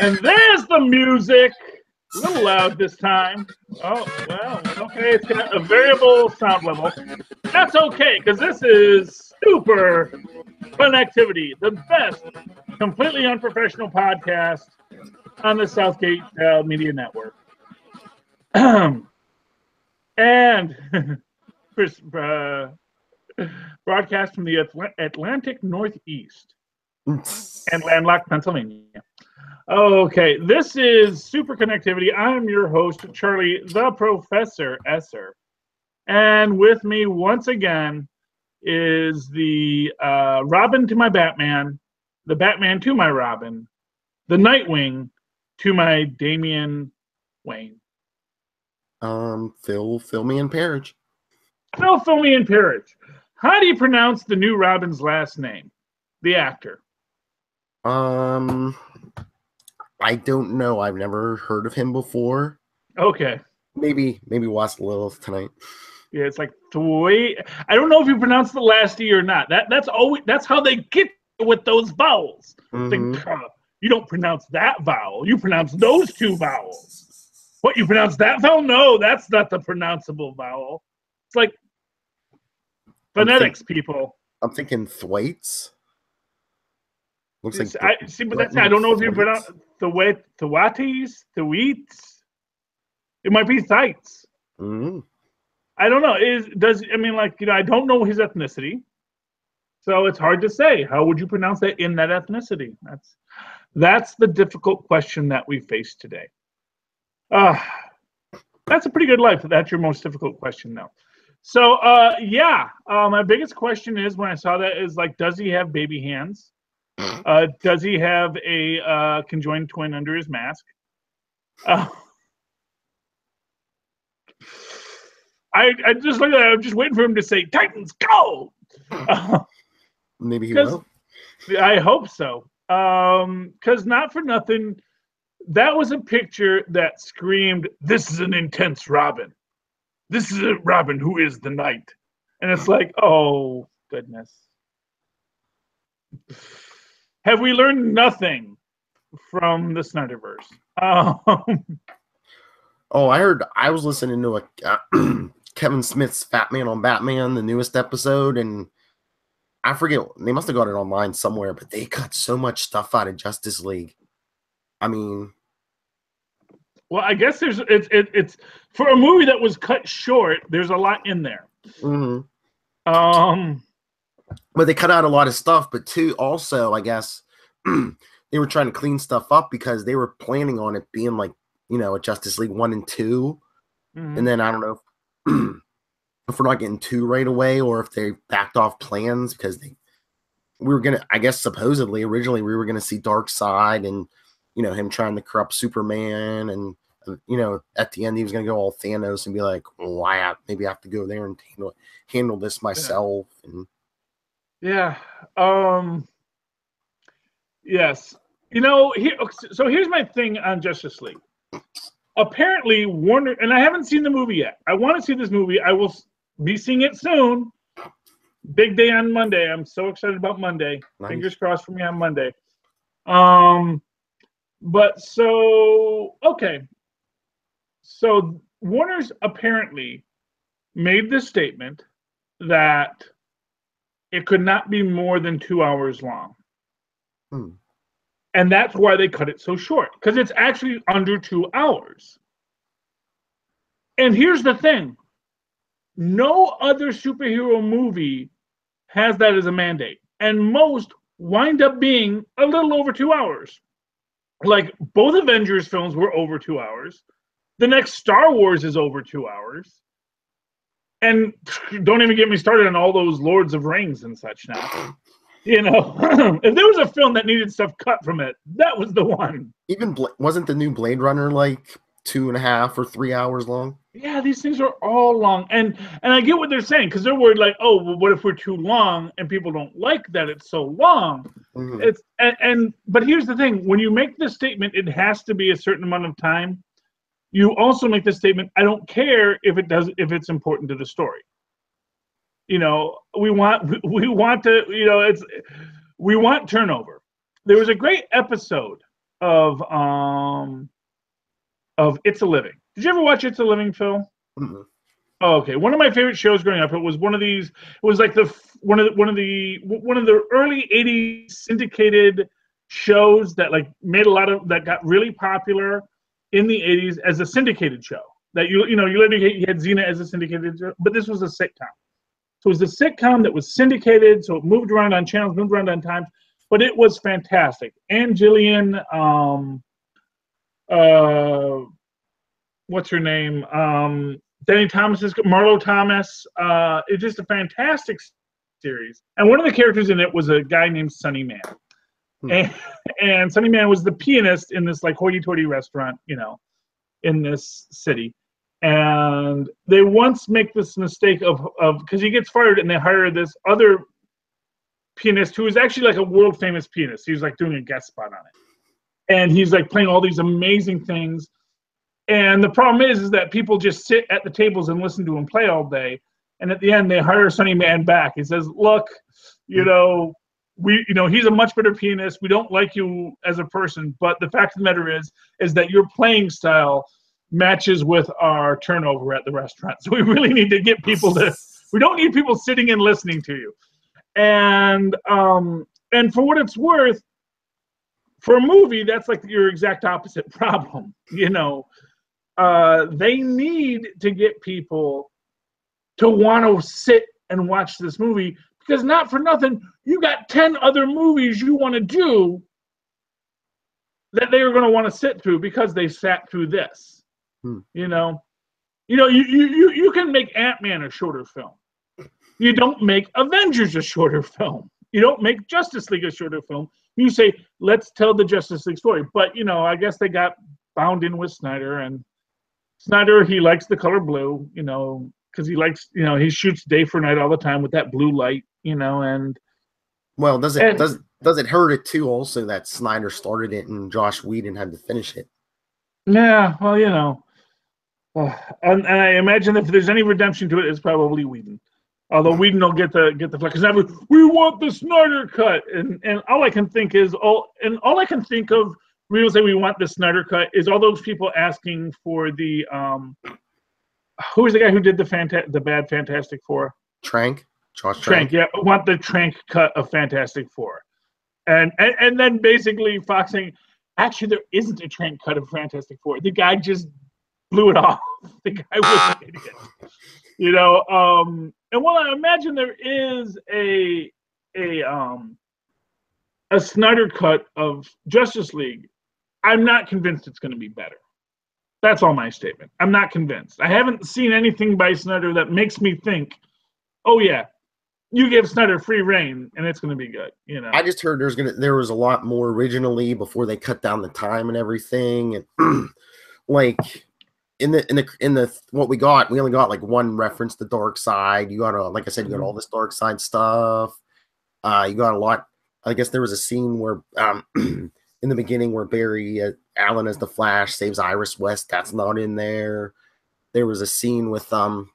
And there's the music. A little loud this time. Oh, well, okay. It's got a variable sound level. That's okay, because this is Superconnectivity, the best completely unprofessional podcast on the Southgate Media Network. And broadcast from the Atlantic Northeast and landlocked Pennsylvania. Okay, this is Superconnectivity. I'm your host, Charlie the Professor Esser. And with me once again is the Robin to my Batman, the Batman to my Robin, the Nightwing to my Damian Wayne. Phil Perich. Phil Perich. How do you pronounce the new Robin's last name? The actor. I don't know. I've never heard of him before. Okay. Maybe watch a little tonight. Yeah, it's like I don't know if you pronounce the last E or not. That's how they get with those vowels. Mm-hmm. You don't pronounce that vowel. You pronounce those two vowels. What, you pronounce that vowel? No, that's not the pronounceable vowel. It's like phonetics, people. I'm thinking Thwaites. Looks like I don't know if you pronounce Thwates. It might be Thites. Mm-hmm. I don't know. I don't know his ethnicity, so it's hard to say. How would you pronounce that in that ethnicity? That's the difficult question that we face today. That's a pretty good life. That's your most difficult question, though. So, my biggest question is when I saw that is like, does he have baby hands? Does he have a conjoined twin under his mask? I just look at it. I'm just waiting for him to say, "Titans, go!" Maybe he will. I hope so. Because not for nothing, that was a picture that screamed, "This is an intense Robin. This is a Robin who is the night." And it's like, oh, goodness. Have we learned nothing from the Snyderverse? I was listening to Kevin Smith's Fat Man on Batman, the newest episode, and I forget, they must have got it online somewhere, but they cut so much stuff out of Justice League. I mean, well, I guess it's for a movie that was cut short, there's a lot in there. Mm-hmm. But they cut out a lot of stuff, but also, I guess, they were trying to clean stuff up because they were planning on it being like, a Justice League 1 and 2. Mm-hmm. And then I don't know if we're not getting 2 right away or if they backed off plans because we were going to, I guess, supposedly, originally we were going to see Darkseid and, him trying to corrupt Superman. And, at the end, he was going to go all Thanos and be like, well, maybe I have to go there and handle this myself. And yeah. Yes. So here's my thing on Justice League. Apparently, Warner, and I haven't seen the movie yet. I want to see this movie. I will be seeing it soon. Big day on Monday. I'm so excited about Monday. Nice. Fingers crossed for me on Monday. So Warner's apparently made this statement that it could not be more than 2 hours long. And that's why they cut it so short, because it's actually under 2 hours. And here's the thing. No other superhero movie has that as a mandate. And most wind up being a little over 2 hours. Like, both Avengers films were over 2 hours. The next Star Wars is over 2 hours. And don't even get me started on all those Lords of Rings and such now. If there was a film that needed stuff cut from it, that was the one. Even wasn't the new Blade Runner like 2.5 or 3 hours long? Yeah, these things are all long. And I get what they're saying, because they're worried like, oh, well, what if we're too long and people don't like that it's so long? Mm-hmm. But here's the thing. When you make this statement, it has to be a certain amount of time. You also make the statement, I don't care if it's important to the story. We want turnover. There was a great episode of It's a Living. Did you ever watch It's a Living, Phil? Mm-hmm. Oh, okay. One of my favorite shows growing up. It was one of these. It was like one of the early '80s syndicated shows that like made that got really popular in the '80s as a syndicated show. That you had Xena as a syndicated show, but this was a sitcom. So it was a sitcom that was syndicated. So it moved around on channels, moved around on times, but it was fantastic. Ann Gillian, what's her name? Danny Thomas's Marlo Thomas. It's just a fantastic series. And one of the characters in it was a guy named Sonny Man. And Sonny Man was the pianist in this like hoity-toity restaurant, in this city. And they once make this mistake of because he gets fired and they hire this other pianist who is actually like a world famous pianist. He was like doing a guest spot on it. And he's like playing all these amazing things. And the problem is that people just sit at the tables and listen to him play all day. And at the end, they hire Sonny Man back. He says, look, he's a much better pianist. We don't like you as a person. But the fact of the matter is that your playing style matches with our turnover at the restaurant. So we really need to get people we don't need people sitting and listening to you. And for what it's worth, for a movie, that's like your exact opposite problem. They need to get people to want to sit and watch this movie because not for nothing, you got 10 other movies you want to do that they are going to want to sit through because they sat through this. You can make Ant-Man a shorter film. You don't make Avengers a shorter film. You don't make Justice League a shorter film. You say, let's tell the Justice League story. But, I guess they got bound in with Snyder. And Snyder, he likes the color blue, because he likes, he shoots day for night all the time with that blue light, and... Well, does it hurt it, too, also, that Snyder started it and Josh Whedon had to finish it? Yeah, well, and I imagine if there's any redemption to it, it's probably Whedon. Although Whedon will get the flex, because we want the Snyder cut, and all I can think of, we will say we want the Snyder cut, is all those people asking for the who was the guy who did the bad Fantastic Four? Josh Trank, yeah, want the Trank cut of Fantastic Four, and then basically Fox saying, actually there isn't a Trank cut of Fantastic Four. The guy just blew it off. The guy was an idiot. And while I imagine there is a Snyder cut of Justice League, I'm not convinced it's going to be better. That's all my statement. I'm not convinced. I haven't seen anything by Snyder that makes me think, oh yeah, you give Snyder free reign and it's going to be good. I just heard there was a lot more originally before they cut down the time and everything, and like. In the what we only got like one reference to Dark Side. You got like I said, you got all this Dark Side stuff. You got a lot. I guess there was a scene where in the beginning where Barry Allen as the Flash saves Iris West. That's not in there. There was a scene with I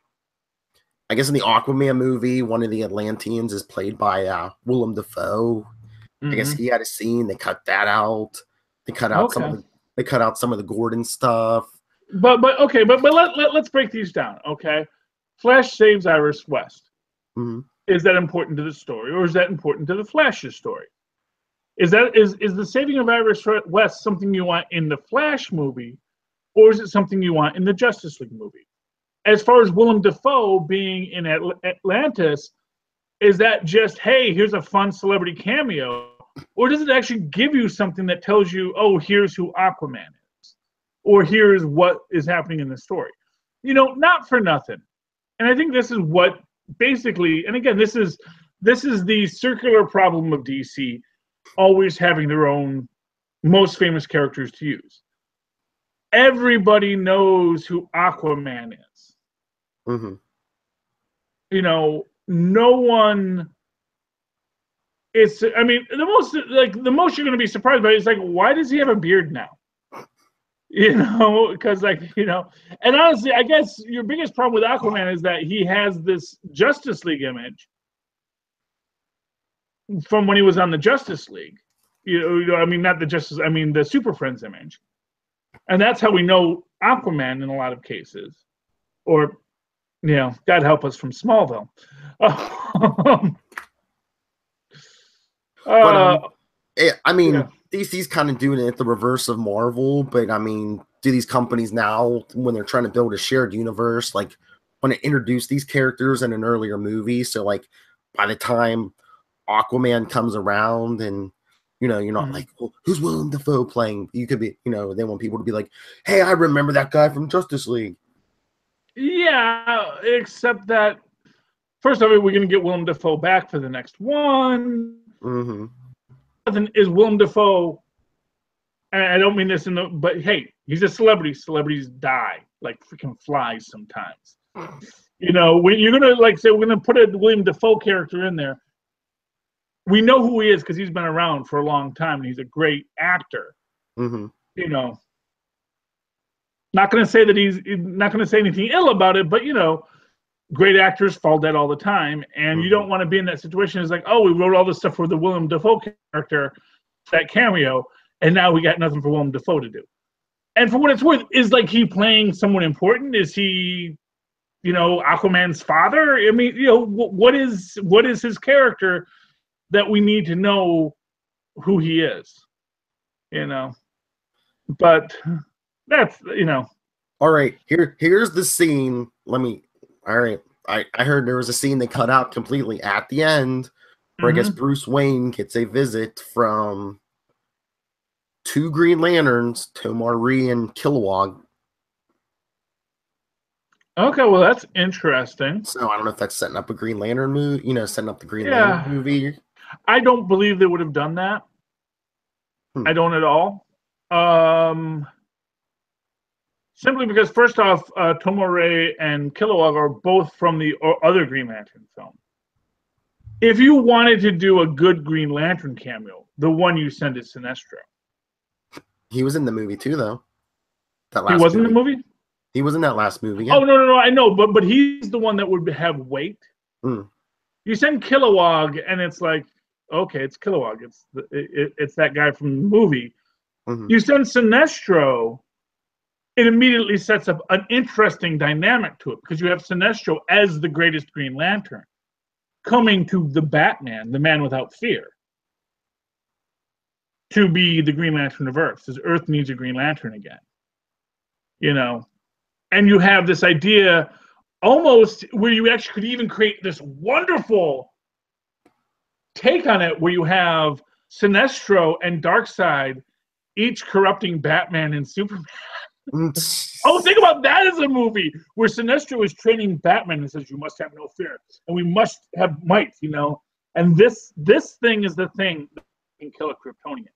guess in the Aquaman movie, one of the Atlanteans is played by Willem Dafoe. I guess he had a scene. They cut that out. They cut out some of the Gordon stuff. But let's break these down, okay? Flash saves Iris West. Is that important to the story, or is that important to the Flash's story? Is the saving of Iris West something you want in the Flash movie, or is it something you want in the Justice League movie? As far as Willem Dafoe being in Atlantis, is that just, hey, here's a fun celebrity cameo, or does it actually give you something that tells you, oh, here's who Aquaman is? Or here's what is happening in the story. Not for nothing. And I think this is what basically, and again, this is the circular problem of DC always having their own most famous characters to use. Everybody knows who Aquaman is. No one is, I mean, the most you're going to be surprised by is like, why does he have a beard now? Because and honestly, I guess your biggest problem with Aquaman is that he has this Justice League image from when he was on the Justice League, I mean, not the Justice, I mean the Super Friends image. And that's how we know Aquaman in a lot of cases. Or, God help us from Smallville. I mean, DC's kind of doing it the reverse of Marvel, but I mean, do these companies now, when they're trying to build a shared universe, like want to introduce these characters in an earlier movie? So like by the time Aquaman comes around and you're not like, well, who's Willem Dafoe playing? You could be, they want people to be like, hey, I remember that guy from Justice League. Yeah, except that first of all, we're going to get Willem Dafoe back for the next one. Is Willem Dafoe, and I don't mean this but hey, he's a celebrity. Celebrities die like freaking flies sometimes. When you're gonna say we're gonna put a Willem Dafoe character in there, we know who he is because he's been around for a long time and he's a great actor. Not gonna say that he's not gonna say anything ill about it, but great actors fall dead all the time, and you don't want to be in that situation. It's like, oh, we wrote all this stuff for the Willem Dafoe character, that cameo, and now we got nothing for Willem Dafoe to do. And for what it's worth, is like he playing someone important? Is he, Aquaman's father? I mean, what is his character that we need to know who he is? But that's All right, here's the scene. All right, I heard there was a scene they cut out completely at the end where I guess Bruce Wayne gets a visit from two Green Lanterns, Tomar-Re and Kilowog. Okay, well, that's interesting. So I don't know if that's setting up a Green Lantern movie, setting up the Green Lantern movie. I don't believe they would have done that. I don't at all. Simply because, first off, Tomar-Re and Kilowog are both from the other Green Lantern film. If you wanted to do a good Green Lantern cameo, the one you send is Sinestro. He was in the movie too, though. He was in the movie? He was in that last movie. Yeah. Oh, no, I know, but he's the one that would have weight. You send Kilowog, and it's like, okay, it's Kilowog. It's that guy from the movie. You send Sinestro, it immediately sets up an interesting dynamic to it because you have Sinestro as the greatest Green Lantern coming to the Batman, the man without fear, to be the Green Lantern of Earth, because Earth needs a Green Lantern again. And you have this idea almost where you actually could even create this wonderful take on it where you have Sinestro and Darkseid each corrupting Batman and Superman. Oh, think about that as a movie where Sinestro is training Batman and says, you must have no fear, and we must have might, and this thing is the thing that can kill a Kryptonian,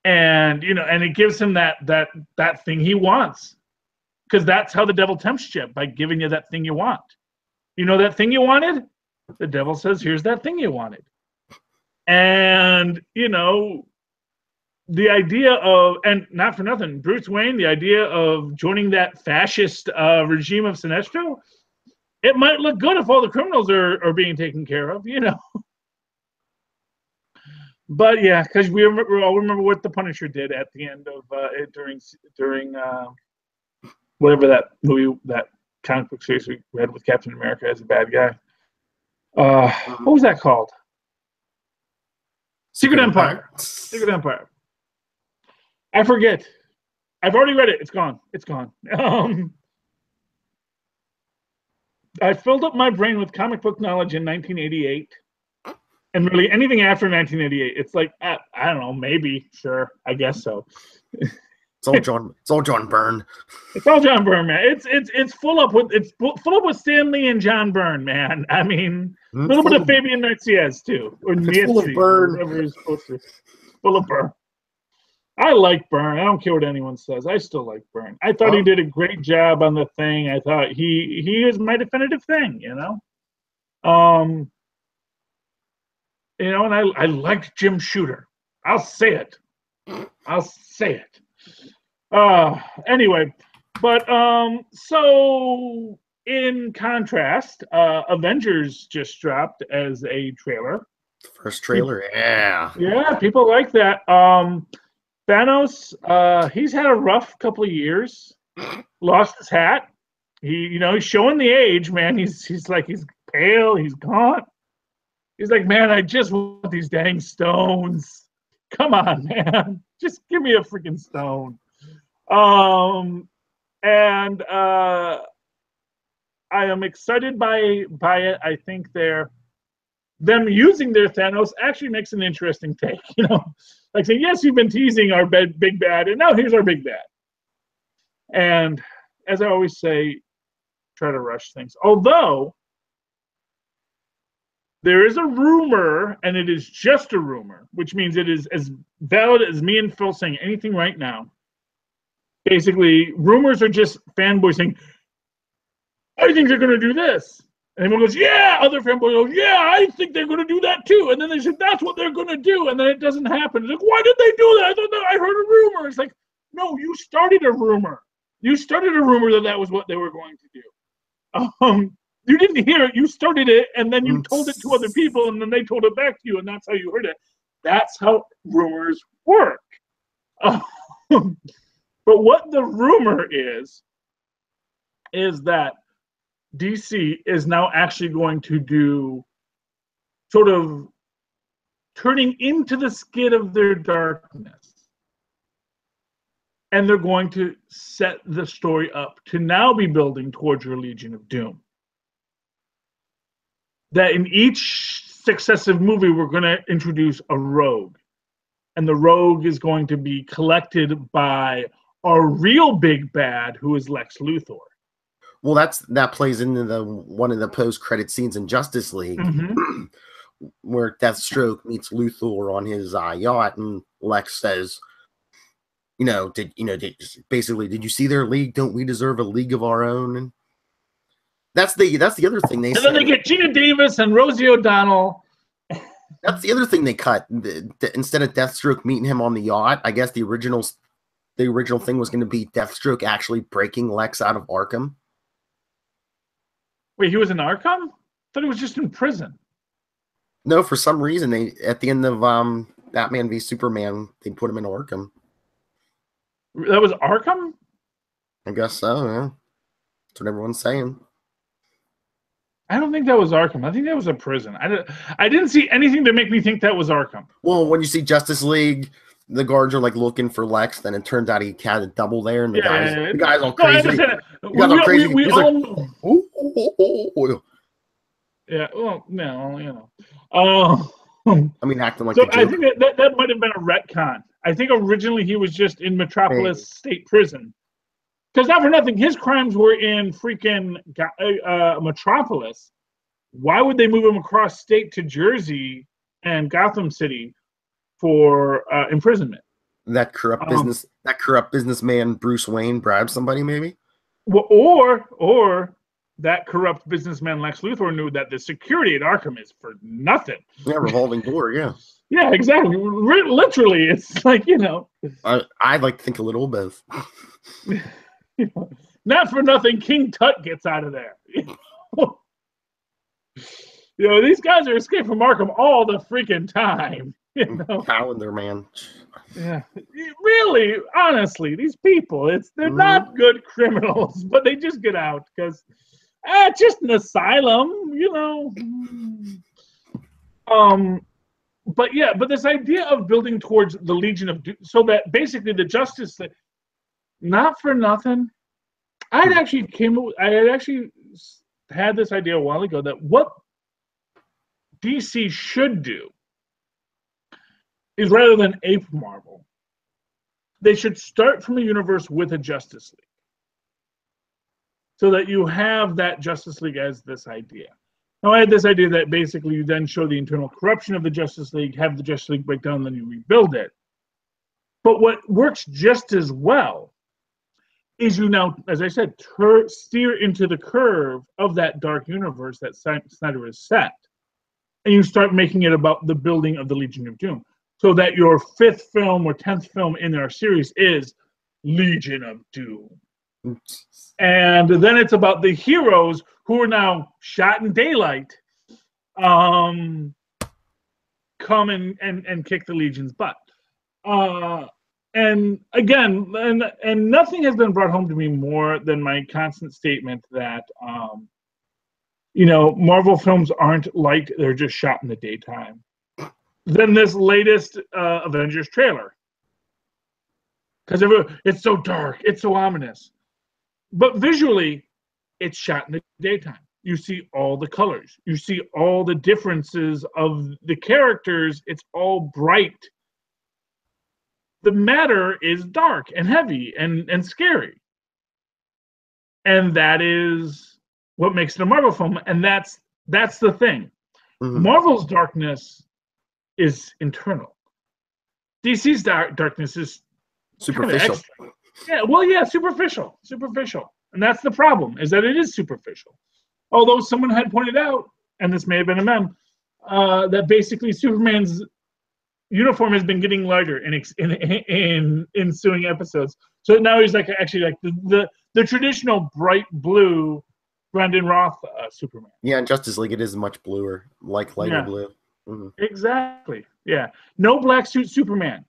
and and it gives him that thing he wants, because that's how the devil tempts you, by giving you that thing you want. That thing you wanted, the devil says, here's that thing you wanted. And the idea of, and not for nothing, Bruce Wayne, the idea of joining that fascist regime of Sinestro, it might look good if all the criminals are being taken care of, But yeah, because we all remember what the Punisher did at the end of during whatever that movie, that comic book series we read with Captain America as a bad guy. What was that called? Secret Empire. Secret Empire. I forget. I've already read it. It's gone. It's gone. I filled up my brain with comic book knowledge in 1988. And really anything after 1988, it's like, I don't know, maybe, sure, I guess so. It's all John Byrne. It's all John Byrne, man. It's full up with Stan Lee and John Byrne, man. I mean, a little bit of Fabian Narciez too, or full of Byrne. Whatever he's supposed to. Full of Byrne. I like Byrne. I don't care what anyone says. I still like Byrne. I thought he did a great job on the Thing. I thought he is my definitive Thing. And I liked Jim Shooter. I'll say it. Anyway, but so in contrast, Avengers just dropped as a trailer. First trailer, yeah. Yeah, people like that. Thanos, he's had a rough couple of years. Lost his hat. He's showing the age, man. He's pale, he's gaunt. He's like, man, I just want these dang stones. Come on, man. Just give me a freaking stone. And I am excited by it. I think them using their Thanos actually makes an interesting take. Like saying, yes, you've been teasing our big bad, and now here's our big bad. And as I always say, try to rush things. Although there is a rumor, and it is just a rumor, which means it is as valid as me and Phil saying anything right now. Basically, rumors are just fanboys saying, I think they're going to do this. And everyone goes, yeah. Other fanboys go, yeah, I think they're going to do that too. And then they said, that's what they're going to do. And then it doesn't happen. It's like, why did they do that? I thought I heard a rumor. It's like, no, you started a rumor. You started a rumor that was what they were going to do. You didn't hear it. You started it, and then you told it to other people, and then they told it back to you, and that's how you heard it. That's how rumors work. But what the rumor is that DC is now actually going to do sort of turning into the skid of their darkness. And they're going to set the story up to now be building towards your Legion of Doom. That in each successive movie, we're going to introduce a rogue. And the rogue is going to be collected by our real big bad, who is Lex Luthor. Well, that plays into one of the post-credit scenes in Justice League, where Deathstroke meets Luthor on his yacht, and Lex says, did you see their league? Don't we deserve a league of our own? And that's the other thing they said. And then they get Gina Davis and Rosie O'Donnell. That's the other thing they cut. Instead of Deathstroke meeting him on the yacht, I guess the original thing was going to be Deathstroke actually breaking Lex out of Arkham. Wait, he was in Arkham? I thought he was just in prison. No, for some reason they at the end of Batman v Superman, they put him in Arkham. That was Arkham? I guess so, yeah. That's what everyone's saying. I don't think that was Arkham. I think that was a prison. I didn't see anything to make me think that was Arkham. Well, when you see Justice League, the guards are like looking for Lex, then it turns out he had a double there, and the guy's all crazy. Yeah, well, no, I mean, acting like so I think that might have been a retcon. I think originally he was just in Metropolis State Prison. Because not for nothing, his crimes were in freaking Metropolis. Why would they move him across state to Jersey and Gotham City for imprisonment? That corrupt businessman Bruce Wayne bribed somebody, maybe. Well, or that corrupt businessman Lex Luthor knew that the security at Arkham is for nothing. Yeah, revolving door. Yeah. Yeah, exactly. Literally, it's like I'd like to think a little both. Not for nothing, King Tut gets out of there. These guys are escaping from Arkham all the freaking time. Calendar man. Yeah, really, honestly, these people, they're not good criminals, but they just get out because just an asylum, But this idea of building towards the Legion of Doom, so that basically the Justice League, not for nothing, I had actually had this idea a while ago that what DC should do is, rather than ape Marvel, they should start from a universe with a Justice League, so that you have that Justice League as this idea. Now, I had this idea that basically you then show the internal corruption of the Justice League, have the Justice League break down, and then you rebuild it. But what works just as well is you now, as I said, steer into the curve of that dark universe that Snyder has set. And you start making it about the building of the Legion of Doom. So that your 5th film or 10th film in our series is Legion of Doom. And then it's about the heroes who are now shot in daylight, come and kick the Legion's butt. And again, and nothing has been brought home to me more than my constant statement that Marvel films aren't like they're just shot in the daytime. Than this latest Avengers trailer, because it's so dark, it's so ominous, but visually, it's shot in the daytime. You see all the colors, you see all the differences of the characters. It's all bright. The matter is dark and heavy and scary. And that is what makes it a Marvel film. And that's the thing. Mm-hmm. Marvel's darkness is internal. DC's darkness is superficial. Superficial. And that's the problem, is that it is superficial. Although someone had pointed out, and this may have been a meme, that basically Superman's uniform has been getting lighter in ensuing episodes. So now he's actually like the traditional bright blue Brandon Roth Superman. Yeah, in Justice League it is much bluer, like lighter blue. Mm-hmm. Exactly. Yeah. No black suit Superman.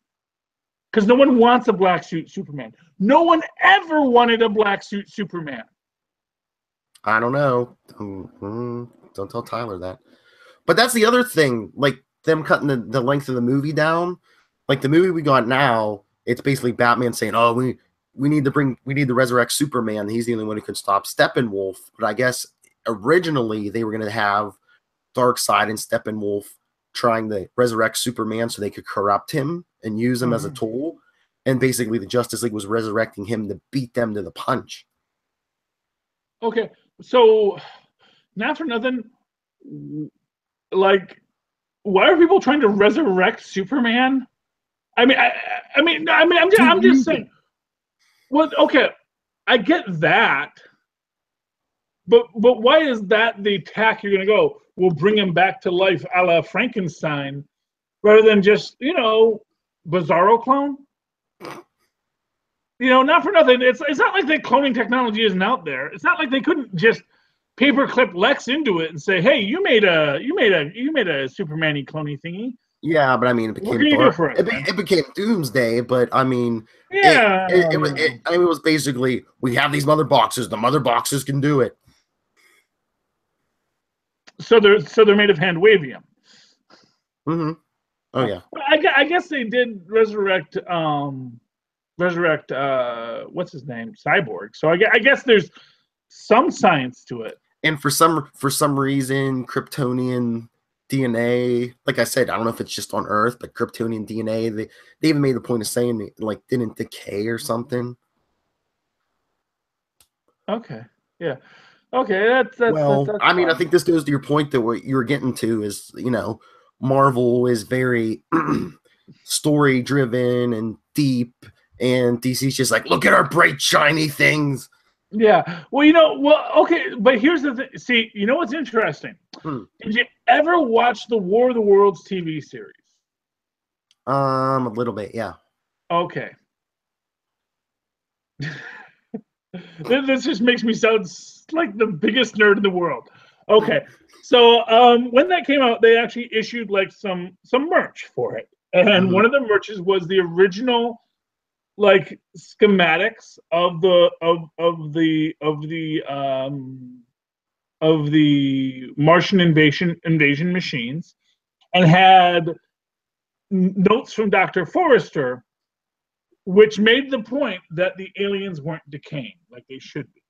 Because no one wants a black suit Superman. No one ever wanted a black suit Superman. I don't know. Don't tell Tyler that. But that's the other thing. Like, them cutting the length of the movie down. Like, the movie we got now, it's basically Batman saying, oh, we need to resurrect Superman. He's the only one who can stop Steppenwolf. But I guess originally they were going to have Darkseid and Steppenwolf trying to resurrect Superman so they could corrupt him and use him as a tool. And basically the Justice League was resurrecting him to beat them to the punch. Okay, so not for nothing, like, why are people trying to resurrect Superman? I'm just saying. Well, okay, I get that, but why is that the tack you're gonna go? We'll bring him back to life, a la Frankenstein, rather than just Bizarro clone. Not for nothing. It's not like the cloning technology isn't out there. It's not like they couldn't just paperclip Lex into it and say, "Hey, you made a Superman-y cloney thingy." Yeah, but I mean, it became Doomsday. But I mean, it was basically, we have these mother boxes. The mother boxes can do it. So they're made of hand-wavium. Mm-hmm. Oh yeah. I guess they did resurrect what's his name, Cyborg. So I guess there's some science to it. And for some reason, Kryptonian DNA, like I said, I don't know if it's just on Earth, but Kryptonian DNA, they even made the point of saying it, like, didn't decay or something. Okay. Yeah. Okay. That's I mean, I think this goes to your point that what you're getting to is, Marvel is very story driven and deep, and DC's just like, look at our bright, shiny things. Yeah. Okay, but here's the thing. See, you know what's interesting? Did you ever watch the War of the Worlds TV series? A little bit, yeah. Okay. This just makes me sound like the biggest nerd in the world. Okay. So when that came out, they actually issued like some merch for it. And one of the merches was the original like schematics of the Martian invasion machines, and had notes from Dr. Forrester, which made the point that the aliens weren't decaying like they should be.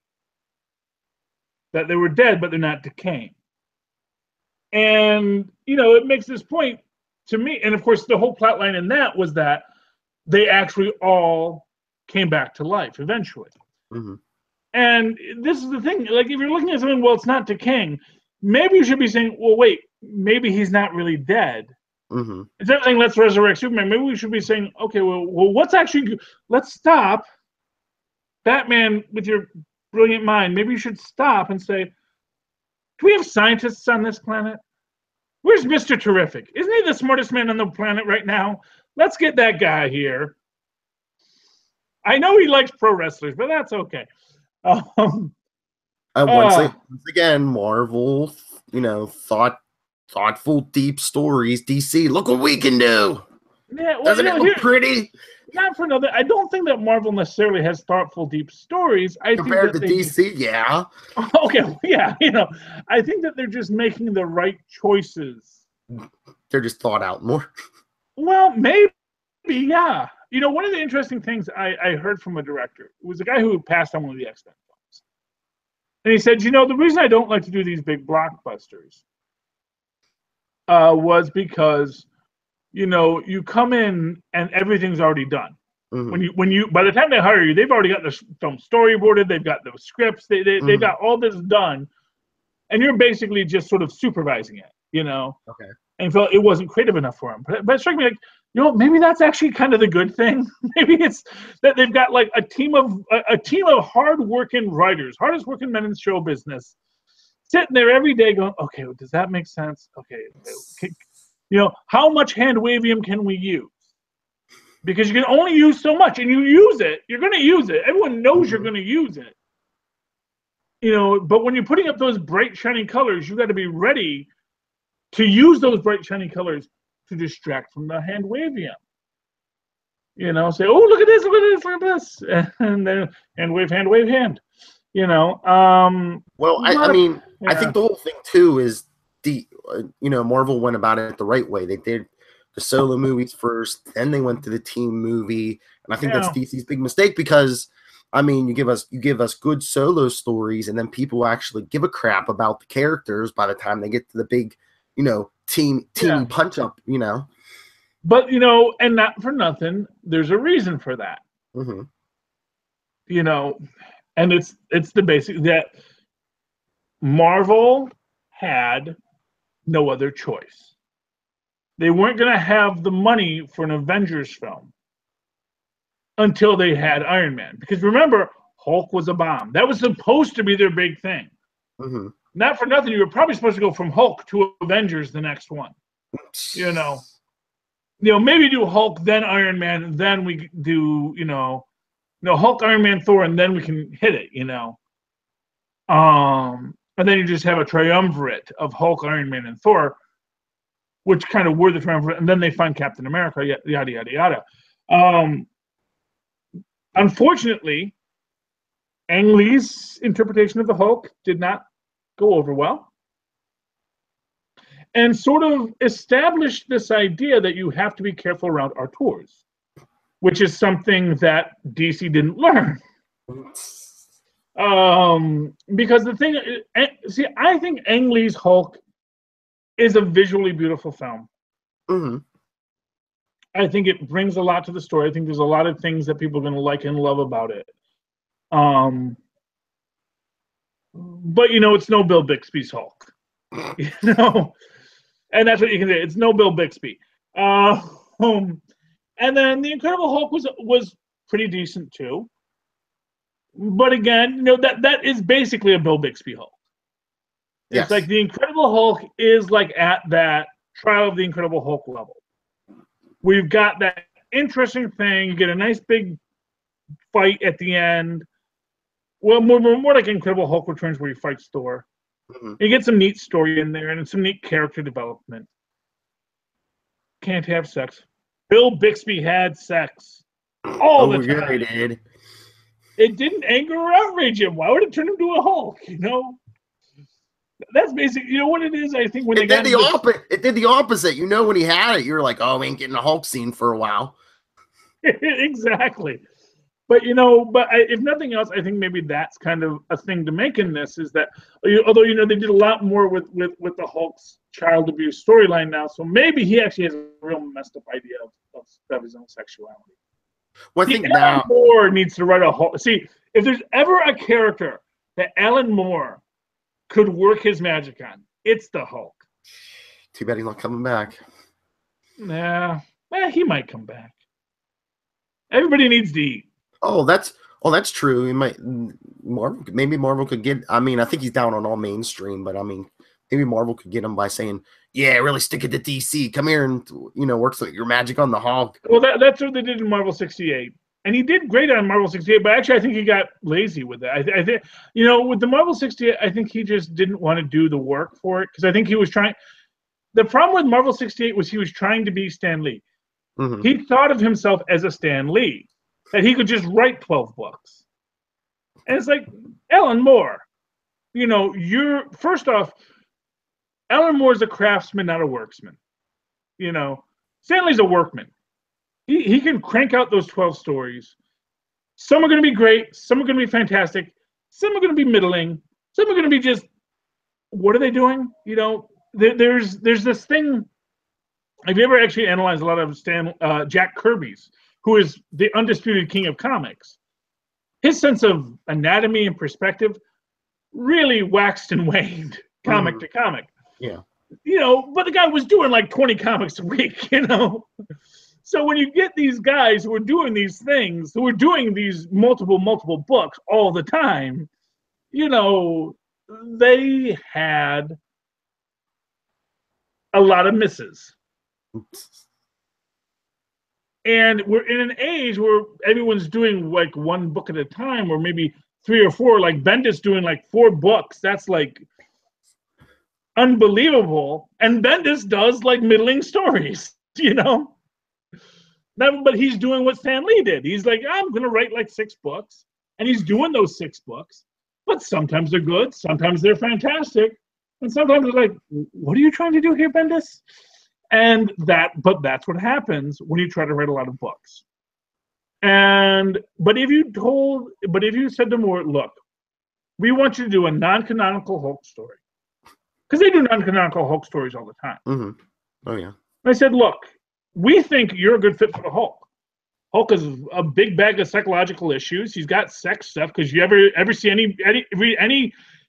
That they were dead, but they're not decaying. And, it makes this point to me. And of course, the whole plot line in that was that they actually all came back to life eventually. Mm-hmm. And this is the thing. Like, if you're looking at something, well, it's not decaying, maybe you should be saying, well, wait, maybe he's not really dead. Mm-hmm. Instead of saying, let's resurrect Superman, maybe we should be saying, okay, well, what's actually, let's stop. Batman, with your brilliant mind, maybe you should stop and say, do we have scientists on this planet? Where's Mr. Terrific? Isn't he the smartest man on the planet right now? Let's get that guy here. I know he likes pro wrestlers, but that's okay. Once again, Marvel, thought thoughtful, deep stories. DC, look what we can do. Yeah, well, Doesn't it look pretty? Not for another. I don't think that Marvel necessarily has thoughtful, deep stories. I Compared think to DC, yeah. Okay, yeah, I think that they're just making the right choices. They're just thought out more. Well, maybe, yeah. One of the interesting things I heard from a director was a guy who passed on one of the X-Men films. And he said, the reason I don't like to do these big blockbusters was because, you come in and everything's already done. Mm-hmm. When you by the time they hire you, they've already got the film storyboarded, they've got the scripts, they've got all this done, and you're basically just sort of supervising it, Okay. And felt it wasn't creative enough for them. But it struck me like, maybe that's actually kind of the good thing. Maybe it's that they've got like a team of hard-working writers, hardest working men in show business, sitting there every day going, okay, well, does that make sense? Okay, how much hand-wavium can we use? Because you can only use so much, and you use it. You're going to use it. Everyone knows you're going to use it. But when you're putting up those bright, shiny colors, you got to be ready to use those bright, shiny colors to distract from the hand wavium. Say, oh, look at this, look at this, look at this, and then hand wave, hand. Well, I mean, yeah. I think the whole thing too is Marvel went about it the right way. They did the solo movies first, then they went to the team movie, and I think that's DC's big mistake because, I mean, you give us good solo stories, and then people actually give a crap about the characters by the time they get to the big, team punch up, But and not for nothing, there's a reason for that. Mm-hmm. And it's the basic that Marvel had no other choice. They weren't going to have the money for an Avengers film until they had Iron Man. Because remember, Hulk was a bomb. That was supposed to be their big thing. Mm-hmm. Not for nothing, you were probably supposed to go from Hulk to Avengers the next one. Maybe do Hulk, then Iron Man, then we do, Hulk, Iron Man, Thor, and then we can hit it, And then you just have a triumvirate of Hulk, Iron Man, and Thor, which kind of were the triumvirate, and then they find Captain America, yada, yada, yada. Unfortunately, Ang Lee's interpretation of the Hulk did not go over well, and sort of established this idea that you have to be careful around Arturs, which is something that DC didn't learn. Because the thing, I think Ang Lee's Hulk is a visually beautiful film. Mm-hmm. I think it brings a lot to the story. I think there's a lot of things that people are going to like and love about it. But it's no Bill Bixby's Hulk, and that's what you can say. It's no Bill Bixby. And then the Incredible Hulk was pretty decent too. But again, that is basically a Bill Bixby Hulk. It's like the Incredible Hulk is like at that Trial of the Incredible Hulk level. We've got that interesting thing. You get a nice big fight at the end. Well, more like Incredible Hulk Returns, where he fights Thor. Mm-hmm. You get some neat story in there and some neat character development. Can't have sex. Bill Bixby had sex all the time. Yeah, he did. It didn't anger or outrage him. Why would it turn him to a Hulk? That's basically, what it is. I think when it did the opposite. When he had it, you're like, oh, we ain't getting a Hulk scene for a while. Exactly. But if nothing else, I think maybe that's kind of a thing to make in this is that, although they did a lot more with the Hulk's child abuse storyline now, so maybe he actually has a real messed up idea of his own sexuality. Well, I think Alan Moore needs to write a Hulk. See, if there's ever a character that Alan Moore could work his magic on, it's the Hulk. Too bad he's not coming back. Nah, he might come back. Everybody needs to eat. Oh, that's true. He might. Maybe Marvel could get. I mean, I think he's down on all mainstream, but I mean, maybe Marvel could get him by saying, "Yeah, really stick it to DC. Come here and work your magic on the Hulk." Well, that's what they did in Marvel '68, and he did great on Marvel '68. But actually, I think he got lazy with it. I think with the Marvel '68, I think he just didn't want to do the work for it because I think he was trying. The problem with Marvel 68 was he was trying to be Stan Lee. Mm-hmm. He thought of himself as a Stan Lee, that he could just write 12 books. And it's like, Alan Moore, you know, first off, Alan Moore is a craftsman, not a worksman. You know, Stan Lee's a workman. He can crank out those 12 stories. Some are going to be great. Some are going to be fantastic. Some are going to be middling. Some are going to be just, what are they doing? You know, there's this thing. Have you ever actually analyzed a lot of Jack Kirby's, who is the undisputed king of comics? His sense of anatomy and perspective really waxed and waned comic to comic. Yeah. You know, but the guy was doing like 20 comics a week, you know? So when you get these guys who are doing these things, who are doing these multiple books all the time, you know, they had a lot of misses. And we're in an age where everyone's doing like one book at a time, or maybe 3 or 4, like Bendis doing like 4 books. That's like unbelievable. And Bendis does like middling stories, you know? But he's doing what Stan Lee did. He's like, I'm going to write like 6 books. And he's doing those 6 books. But sometimes they're good. Sometimes they're fantastic. And sometimes they're like, what are you trying to do here, Bendis? But that's what happens when you try to write a lot of books. But if you said to Moore, look, we want you to do a non-canonical Hulk story. Because they do non-canonical Hulk stories all the time. Mm-hmm. Oh, yeah. And I said, look, we think you're a good fit for the Hulk. Hulk is a big bag of psychological issues. He's got sex stuff. Because you ever see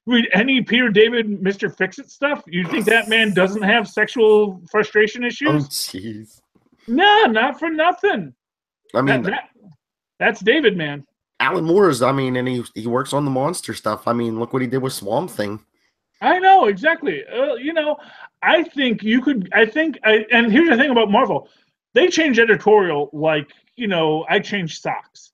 read any Peter David Mr. Fix-It stuff? You think that man doesn't have sexual frustration issues? Oh, jeez. No, not for nothing. I mean, that's David, man. Alan Moore's, and he works on the monster stuff. I mean, look what he did with Swamp Thing. I know, exactly. You know, I think you could, and here's the thing about Marvel. They change editorial like, you know, I change socks.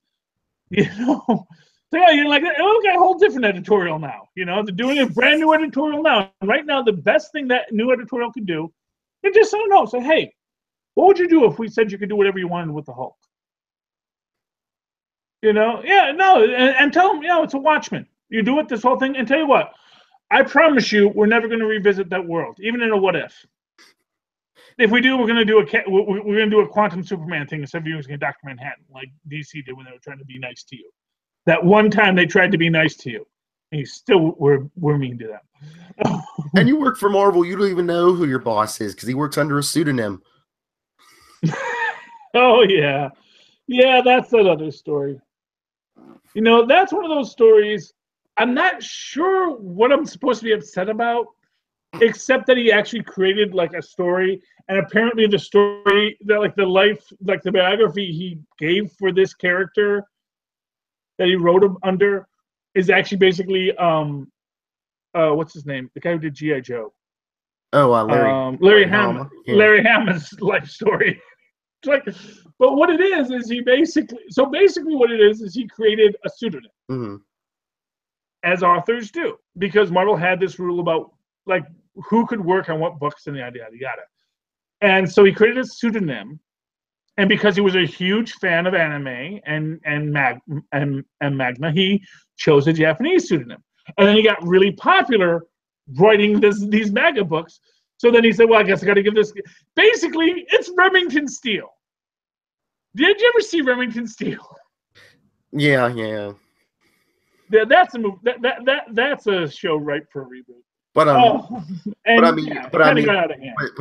You know? So, you're like, oh, got a whole different editorial now. You know, they're doing a brand new editorial now. And right now, the best thing that new editorial could do is just say, hey, what would you do if we said you could do whatever you wanted with the Hulk? You know, yeah, no, and tell them, you know, it's a Watchmen. You do it, this whole thing, and tell you what, I promise you, we're never going to revisit that world, even in a what if. If we do, we're going to do a quantum Superman thing instead of using Dr. Manhattan, like DC did when they were trying to be nice to you. That one time they tried to be nice to you, and you still were mean to them. And you work for Marvel, you don't even know who your boss is because he works under a pseudonym. Oh yeah, yeah, that's another story. You know, that's one of those stories. I'm not sure what I'm supposed to be upset about, except that he actually created like a story, and apparently the story that the biography he gave for this character that he wrote him under is actually basically what's his name? The guy who did G.I. Joe. Oh, Larry Hama. Yeah. Larry Hama's life story. Like, but what it is he basically what it is he created a pseudonym. Mm-hmm. As authors do, because Marvel had this rule about like who could work on what books and yada yada yada. And so he created a pseudonym, and because he was a huge fan of anime and manga, he chose a Japanese pseudonym. And then he got really popular writing these manga books. So then he said, well, I guess I got to give this. Basically, it's Remington Steele. Did you ever see Remington Steele? Yeah, yeah. That's a movie. That's a show ripe for a reboot. But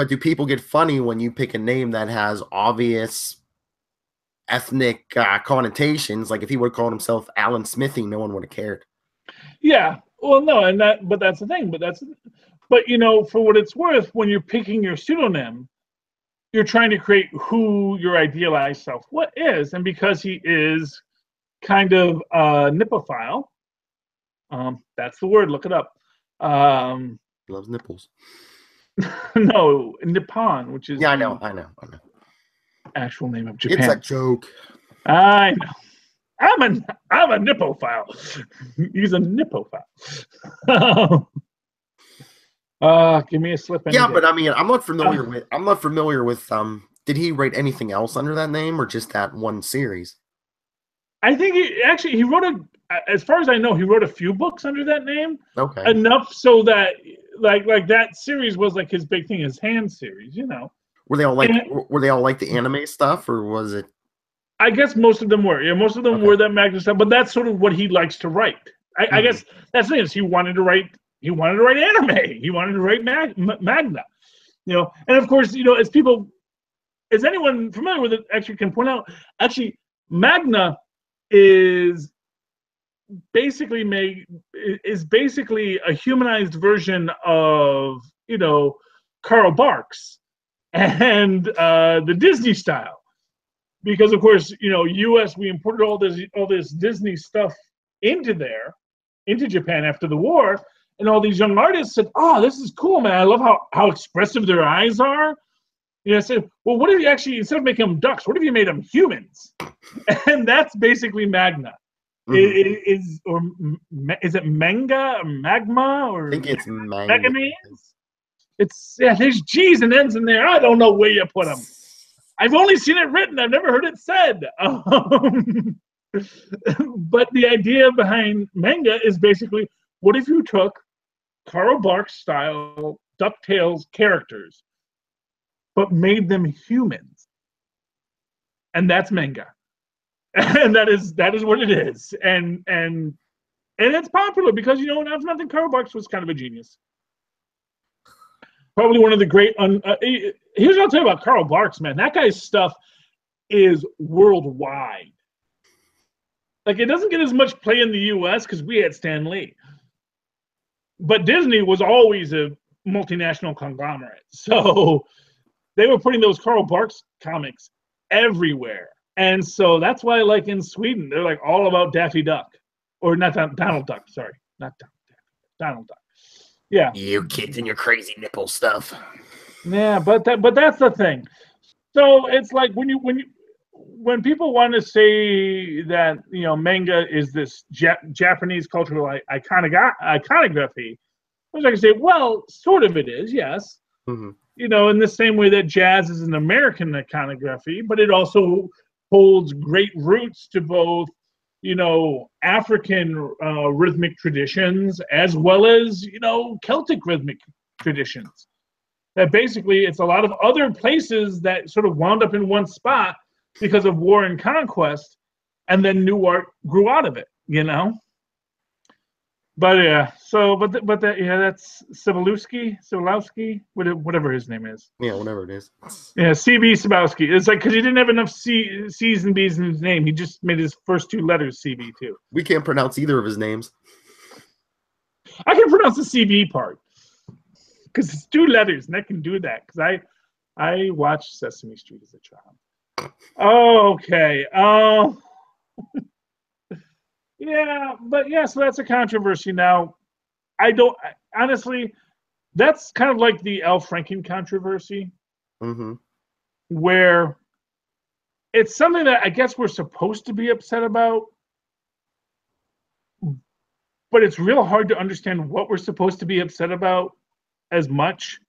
do people get funny when you pick a name that has obvious ethnic connotations? Like if he would have called himself Alan Smithy, no one would have cared. Yeah. Well, no, but that's the thing. But you know, for what it's worth, when you're picking your pseudonym, you're trying to create who your idealized self is, and because he is kind of nippophile, that's the word. Look it up. Loves nipples. No, Nippon, which is I know. Actual name of Japan. It's a joke. I know. I'm a nippophile. He's a nippophile. Give me a slip. Yeah, but I mean, I'm not familiar with. I'm not familiar with. Did he write anything else under that name, or just that one series? I think he wrote as far as I know, he wrote a few books under that name. Okay. Enough so that like that series was like his big thing, his Hand series, you know. Were they all like the anime stuff, or was it? I guess most of them were. Yeah, most of them were that Magna stuff, but that's sort of what he likes to write. I guess that's the thing is he wanted to write anime. He wanted to write Magna. You know, and of course, you know, as anyone familiar with it actually can point out, actually Magna is basically a humanized version of, you know, Karl Barks and the Disney style, because of course, you know, US, we imported all this Disney stuff into Japan after the war, and all these young artists said, "Oh, this is cool, man! I love how expressive their eyes are." You know, I said, "Well, what if you actually, instead of making them ducks, what if you made them humans?" And that's basically Magna. Is it manga or magma or? I think it's manga. It's there's G's and N's in there. I don't know where you put them. I've only seen it written. I've never heard it said. But the idea behind manga is basically, what if you took Karl Barks style DuckTales characters, but made them humans? And that's manga. And that is what it is. And it's popular because, you know, if nothing, Karl Barks was kind of a genius. Probably one of the great. Here's what I'll tell you about Karl Barks, man. That guy's stuff is worldwide. Like, it doesn't get as much play in the U.S. because we had Stan Lee. But Disney was always a multinational conglomerate. So they were putting those Karl Barks comics everywhere. And so that's why, like in Sweden, they're like all about Daffy Duck. Or not Donald Duck, sorry. Not Donald Duck. Yeah. You kids and your crazy nipple stuff. Yeah, but that's the thing. So it's like when people want to say that, you know, manga is this Japanese cultural iconography, I was like to say, well, sort of it is, yes. You know, in the same way that jazz is an American iconography, but it also holds great roots to both, you know, African rhythmic traditions as well as, you know, Celtic rhythmic traditions. That basically it's a lot of other places that sort of wound up in one spot because of war and conquest, and then new art grew out of it, you know. But yeah, so but that's Cebulowski, whatever his name is. Yeah, whatever it is. Yeah, C.B. Cebulowski. It's like because he didn't have enough C's and B's in his name, he just made his first two letters C.B. too. We can't pronounce either of his names. I can pronounce the C.B. part because it's two letters, and I can do that because I watched Sesame Street as a child. Okay. Yeah, but yeah, so that's a controversy now. Honestly, that's kind of like the Al Franken controversy, where it's something that I guess we're supposed to be upset about, but it's real hard to understand what we're supposed to be upset about as much.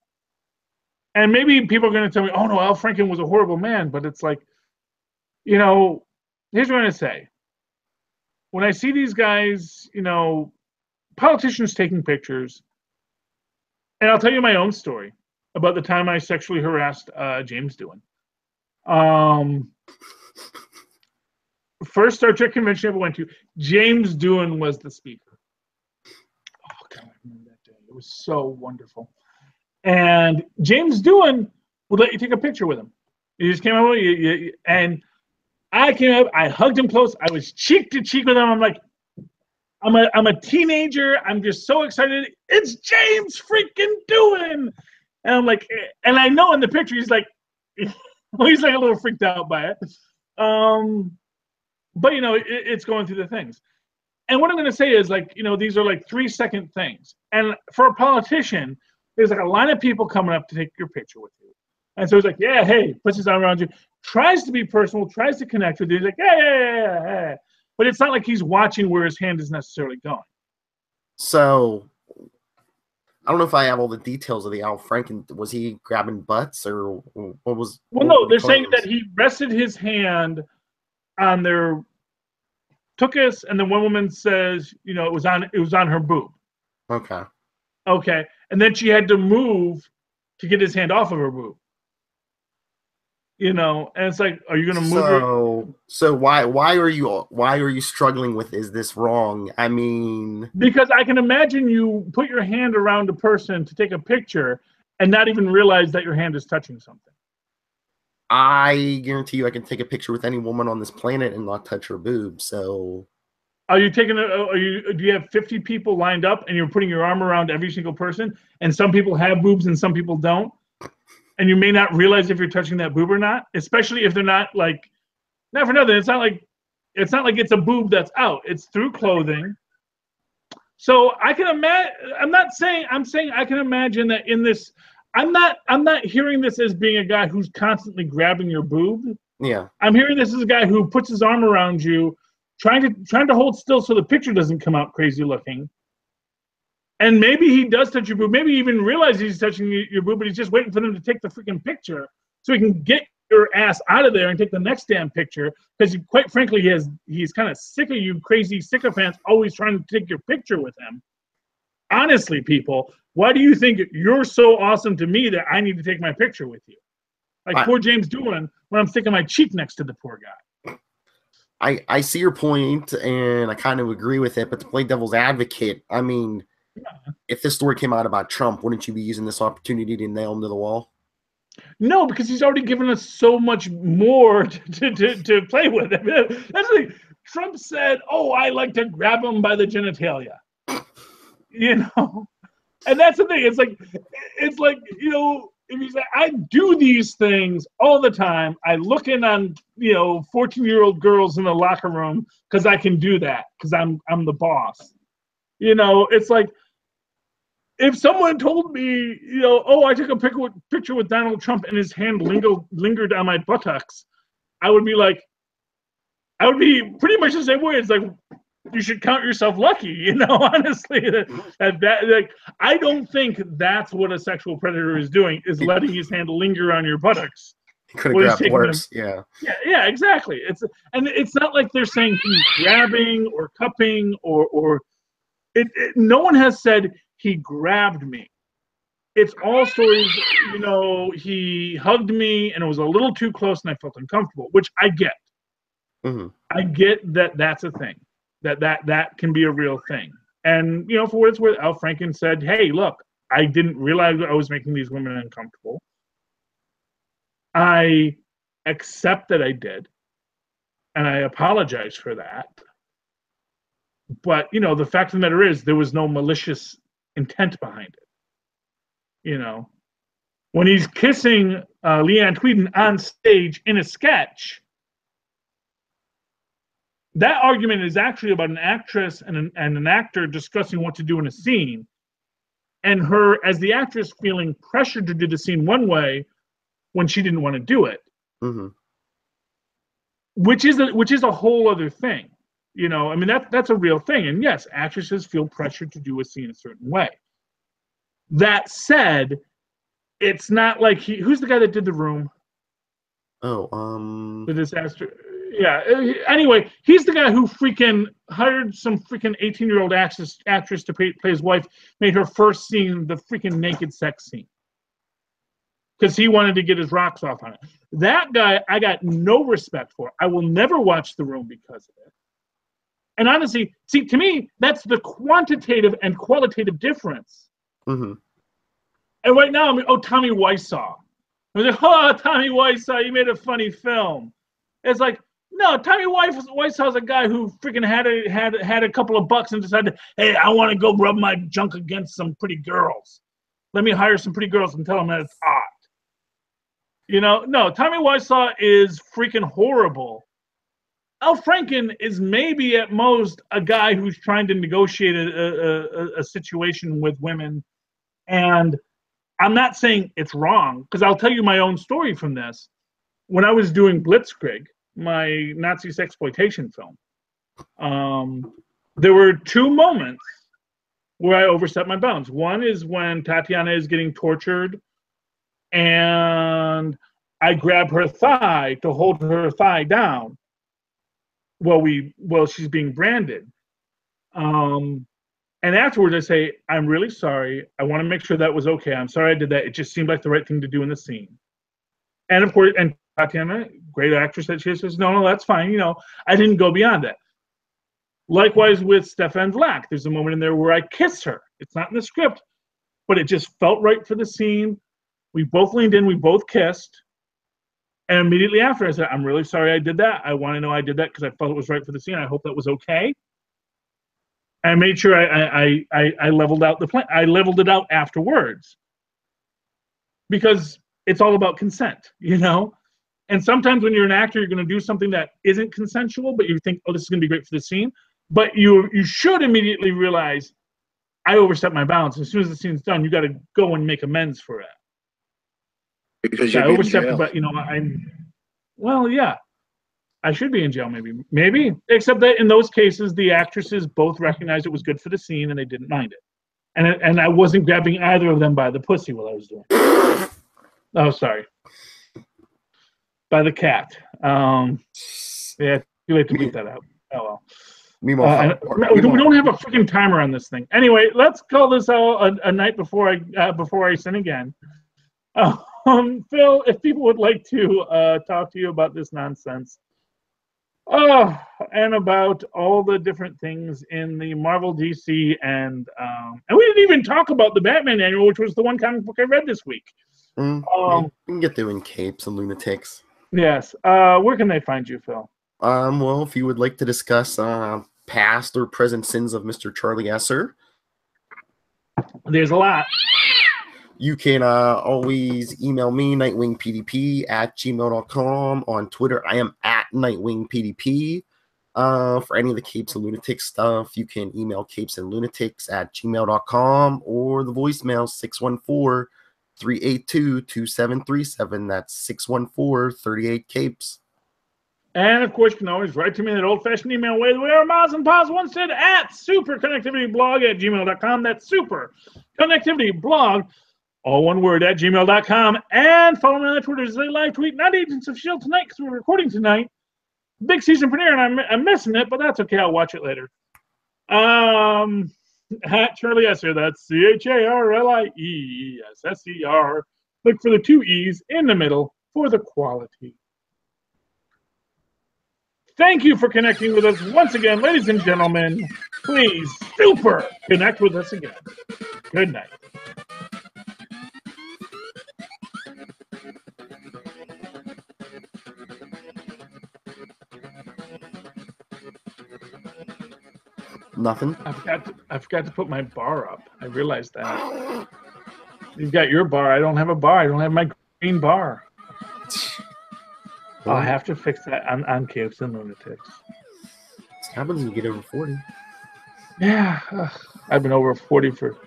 And maybe people are going to tell me, oh no, Al Franken was a horrible man, but it's like, you know, here's what I'm going to say. When I see these guys, you know, politicians taking pictures, and I'll tell you my own story about the time I sexually harassed James Doohan. First Star Trek convention I ever went to, James Doohan was the speaker. Oh, God, I remember that day. It was so wonderful. And James Doohan would let you take a picture with him. He just came over, and I came up, I hugged him close. I was cheek to cheek with him. I'm like, I'm a teenager. I'm just so excited. It's James freaking Doohan. And I'm like, and I know in the picture he's like a little freaked out by it. But you know, it's going through the things. And what I'm going to say is, like, you know, these are like 3-second things. And for a politician, there's like a line of people coming up to take your picture with you. And so he's like, yeah, hey, puts his arm around you, tries to be personal, tries to connect with you. He's like, yeah. But it's not like he's watching where his hand is necessarily going. So I don't know if I have all the details of the Al Franken. Was he grabbing butts or what was? Well, what no, were the they're saying that claims? he rested his hand on their tuchus, and then one woman says, you know, it was on her boob. Okay. Okay, and then she had to move to get his hand off of her boob. You know, and it's like, are you going to move your? So why are you struggling with, is this wrong? I mean, Because I can imagine you put your hand around a person to take a picture and not even realize that your hand is touching something. I guarantee you I can take a picture with any woman on this planet and not touch her boob. So Are you taking do you have 50 people lined up and you're putting your arm around every single person, and some people have boobs and some people don't? And you may not realize if you're touching that boob or not, especially if they're not like, not for nothing. It's not like it's a boob that's out. It's through clothing. So I can imagine. I'm saying I can imagine that in this. I'm not hearing this as being a guy who's constantly grabbing your boob. yeah. I'm hearing this as a guy who puts his arm around you, trying to hold still so the picture doesn't come out crazy looking. And maybe he does touch your boob. Maybe he even realizes he's touching your boob, but he's just waiting for them to take the freaking picture so he can get your ass out of there and take the next damn picture. Because quite frankly, he's kind of sick of you crazy sycophants always trying to take your picture with him. Honestly, people, why do you think you're so awesome to me that I need to take my picture with you? Like poor James Doolan when I'm sticking my cheek next to the poor guy. I see your point, and I kind of agree with it. But to play devil's advocate, I mean, if this story came out about Trump, wouldn't you be using this opportunity to nail him to the wall? No, because he's already given us so much more to play with. I mean, that's the thing. Trump said, "Oh, I like to grab him by the genitalia," you know, and that's the thing. It's like you know, if you say, "I do these things all the time," I look in on 14-year-old girls in the locker room because I can do that because I'm the boss. You know, it's like, if someone told me, oh, I took a picture with Donald Trump and his hand lingered on my buttocks, I would be pretty much the same way. It's like, you should count yourself lucky, honestly. Like, I don't think that's what a sexual predator is doing, is letting his hand linger on your buttocks. He could have grabbed worse, yeah. Yeah, exactly. It's not like they're saying he's grabbing or cupping or no one has said he grabbed me. It's all stories, he hugged me and it was a little too close and I felt uncomfortable, which I get. Mm-hmm. I get that that's a thing, that can be a real thing. And, for what it's worth, Al Franken said, hey, look, I didn't realize I was making these women uncomfortable. I accept that I did, and I apologize for that. But, the fact of the matter is there was no malicious intent behind it. When he's kissing Leanne Tweeden on stage in a sketch, that argument is actually about an actress and an actor discussing what to do in a scene, and her, as the actress, feeling pressured to do the scene one way when she didn't want to do it, mm-hmm. which is a whole other thing. I mean, that's a real thing. And yes, actresses feel pressured to do a scene a certain way. That said, it's not like who's the guy that did The Room? Oh, the disaster. Yeah. Anyway, he's the guy who freaking hired some freaking 18-year-old actress to play his wife, made her first scene the freaking naked sex scene because he wanted to get his rocks off on it. That guy, I got no respect for. I will never watch The Room because of it. And honestly, see, to me, that's the quantitative and qualitative difference. Mm-hmm. And right now, Tommy Wiseau. I was like, oh, Tommy Wiseau, you made a funny film. It's like, no, Tommy Wiseau's a guy who freaking had a couple of bucks and decided, hey, I want to go rub my junk against some pretty girls. Let me hire some pretty girls and tell them that it's hot. No, Tommy Wiseau is freaking horrible. Al Franken is maybe at most a guy who's trying to negotiate a situation with women. And I'm not saying it's wrong, because I'll tell you my own story from this. When I was doing Blitzkrieg, my Nazi sexploitation film, there were two moments where I overstep my bounds. One is when Tatiana is getting tortured and I grab her thigh to hold her thigh down while she's being branded. And afterwards I say, I'm really sorry. I want to make sure that was okay. I'm sorry I did that. It just seemed like the right thing to do in the scene. And of course, and Tatiana, great actress that she is, says, no, that's fine. You know, I didn't go beyond that. Likewise with Stefan Vlack, there's a moment in there where I kiss her. It's not in the script, but it just felt right for the scene. We both leaned in, we both kissed. And immediately after, I said, I'm really sorry I did that. I want to know I did that because I felt it was right for the scene. I hope that was okay. I made sure I leveled out the plan. I leveled it out afterwards because it's all about consent, you know? And sometimes when you're an actor, you're going to do something that isn't consensual, but you think, oh, this is going to be great for the scene. But you should immediately realize I overstepped my bounds. As soon as the scene's done, you got to go and make amends for it. Because I you're overstepped, but you know, well, yeah, I should be in jail, maybe. Except that in those cases, the actresses both recognized it was good for the scene and they didn't mind it. And I wasn't grabbing either of them by the pussy while I was doing it. Oh, sorry. By the cat. Yeah, too late to beat that out. Oh well. We don't have a freaking timer on this thing. Anyway, let's call this a night before I sin again. Phil, if people would like to talk to you about this nonsense, and about all the different things in the Marvel, DC, and we didn't even talk about the Batman annual, which was the one comic book I read this week. We can get there in capes and lunatics. Yes. Where can they find you, Phil? Well, if you would like to discuss past or present sins of Mr. Charlie Esser, there's a lot. You can always email me, nightwingpdp@gmail.com. On Twitter, I am @nightwingpdp. For any of the Capes and Lunatics stuff, you can email capesandlunatics@gmail.com or the voicemail 614-382-2737. That's 614-38-CAPES. And of course, you can always write to me in that old-fashioned email way, the way our Moz and Paz once said, at superconnectivityblog@gmail.com. That's superconnectivityblog, all one word, @gmail.com. And follow me on Twitter as they live tweet, not Agents of S.H.I.E.L.D. tonight, because we're recording tonight. Big season premiere, and I'm missing it, but that's okay. I'll watch it later. At Charlie Esser, that's CharlieEsser. Look for the 2 E's in the middle for the quality. Thank you for connecting with us once again, ladies and gentlemen. Please, super connect with us again. Good night. Nothing. I forgot to put my bar up. I realized that. You've got your bar. I don't have a bar. I don't have my green bar. I'll have to fix that on Capes and Lunatics. What happens when you get over 40? Yeah. I've been over 40 for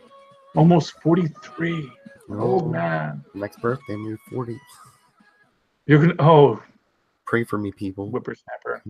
almost 43. Old man. Next birthday, I'm 40. You're going to, pray for me, people. Whippersnapper.